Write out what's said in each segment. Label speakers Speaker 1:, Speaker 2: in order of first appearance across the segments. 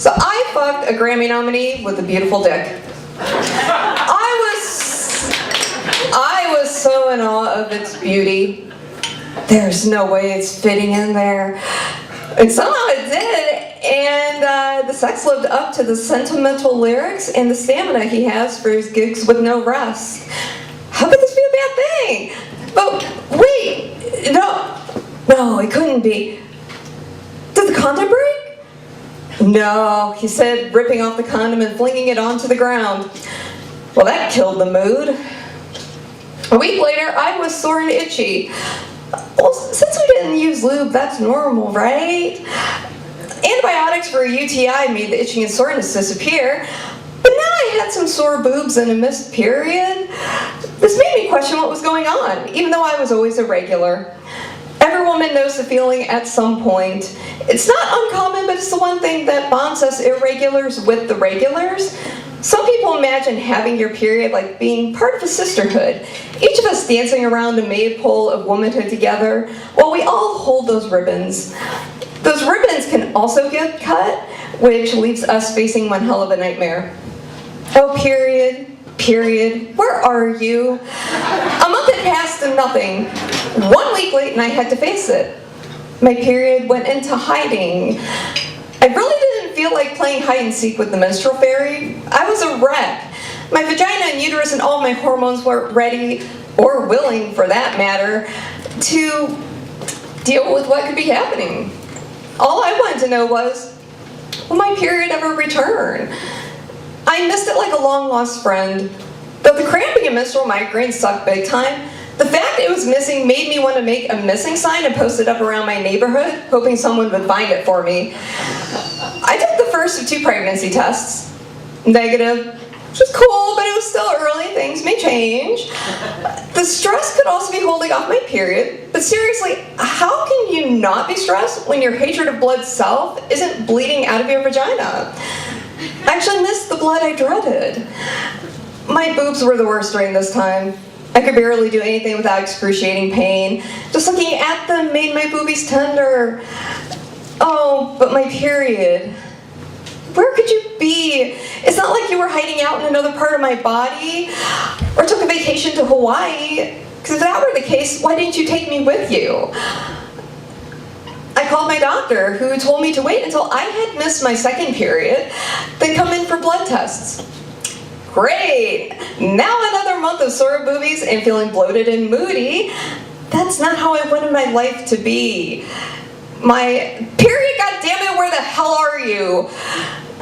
Speaker 1: So I fucked a Grammy nominee with a beautiful dick. I was so in awe of its beauty. There's no way it's fitting in there. And somehow it did, and the sex lived up to the sentimental lyrics and the stamina he has for his gigs with no rest. How could this be a bad thing? But wait, no, it couldn't be. Did the condom break? No, he said, ripping off the condom and flinging it onto the ground. Well, that killed the mood. A week later, I was sore and itchy. Well, since we didn't use lube, that's normal, right? Antibiotics for a UTI made the itching and soreness disappear, but now I had some sore boobs and a missed period. This made me question what was going on, even though I was always irregular. Every woman knows the feeling at some point. It's not uncommon, but it's the one thing that bonds us irregulars with the regulars. Some people imagine having your period like being part of a sisterhood, each of us dancing around the maypole of womanhood together while we all hold those ribbons. Those ribbons can also get cut, which leaves us facing one hell of a nightmare. Oh, period, where are you? A month had passed and nothing. 1 week late and I had to face it. My period went into hiding. I really didn't feel like playing hide and seek with the menstrual fairy. I was a wreck. My vagina and uterus and all of my hormones weren't ready, or willing for that matter, to deal with what could be happening. All I wanted to know was, will my period ever return? I missed it like a long-lost friend. Though the cramping and menstrual migraine sucked big time, the fact it was missing made me want to make a missing sign and post it up around my neighborhood, hoping someone would find it for me. I took the first of 2 pregnancy tests. Negative. Which was cool, but it was still early. Things may change. The stress could also be holding off my period. But seriously, how can you not be stressed when your hatred of blood self isn't bleeding out of your vagina? I actually missed the blood I dreaded. My boobs were the worst during this time. I could barely do anything without excruciating pain. Just looking at them made my boobies tender. Oh, but my period. Where could you be? It's not like you were hiding out in another part of my body or took a vacation to Hawaii. Because if that were the case, why didn't you take me with you? I called my doctor, who told me to wait until I had missed my second period, then come in for blood tests. Great! Now another month of sore boobies and feeling bloated and moody. That's not how I wanted my life to be. My period, goddammit, where the hell are you?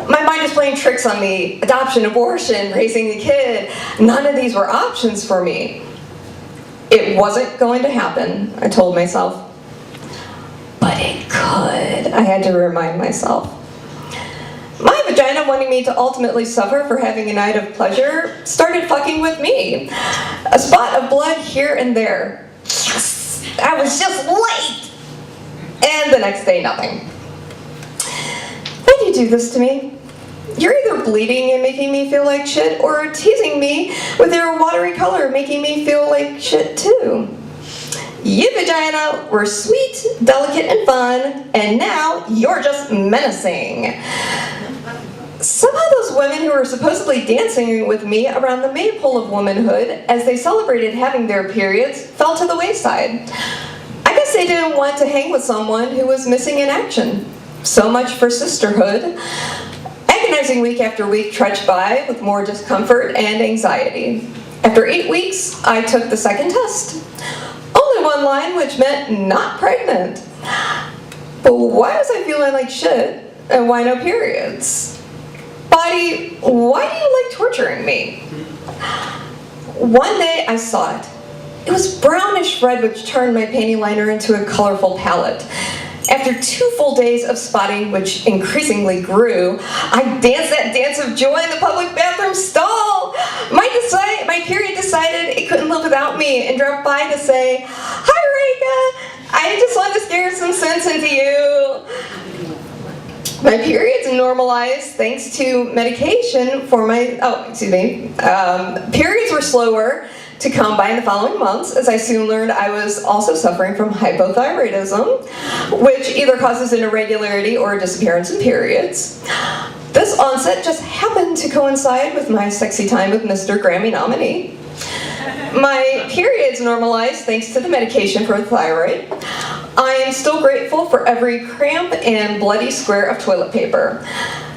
Speaker 1: My mind is playing tricks on me. Adoption, abortion, raising a kid. None of these were options for me. It wasn't going to happen, I told myself. But it could, I had to remind myself. My vagina, wanting me to ultimately suffer for having a night of pleasure, started fucking with me. A spot of blood here and there. Yes! I was just late! And the next day, nothing. Why do you do this to me? You're either bleeding and making me feel like shit, or teasing me with your watery color, making me feel like shit too. You, vagina, were sweet, delicate, and fun, and now you're just menacing. Somehow those women who were supposedly dancing with me around the maypole of womanhood as they celebrated having their periods fell to the wayside. I guess they didn't want to hang with someone who was missing in action. So much for sisterhood. Agonizing week after week trudged by with more discomfort and anxiety. After 8 weeks, I took the second test. Only one line, which meant not pregnant. But why was I feeling like shit, and why no periods? Body, why do you like torturing me? One day I saw it. It was brownish red, which turned my panty liner into a colorful palette. After 2 full days of spotting, which increasingly grew, I danced that dance of joy in the public bathroom stall. My period decided it couldn't live without me and dropped by to say, "Hi, Reka, I just wanted to scare some sense into you." My periods normalized thanks to medication for my, periods were slower to come by in the following months, as I soon learned I was also suffering from hypothyroidism, which either causes an irregularity or a disappearance in periods. onset just happened to coincide with my sexy time with Mr. Grammy nominee. My periods normalized thanks to the medication for the thyroid. I am still grateful for every cramp and bloody square of toilet paper.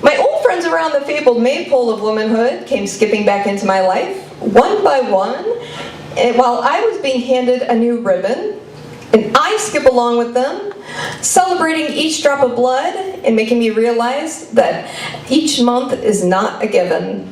Speaker 1: My old friends around the fabled maypole of womanhood came skipping back into my life, one by one, and while I was being handed a new ribbon, and I skip along with them, celebrating each drop of blood and making me realize that each month is not a given.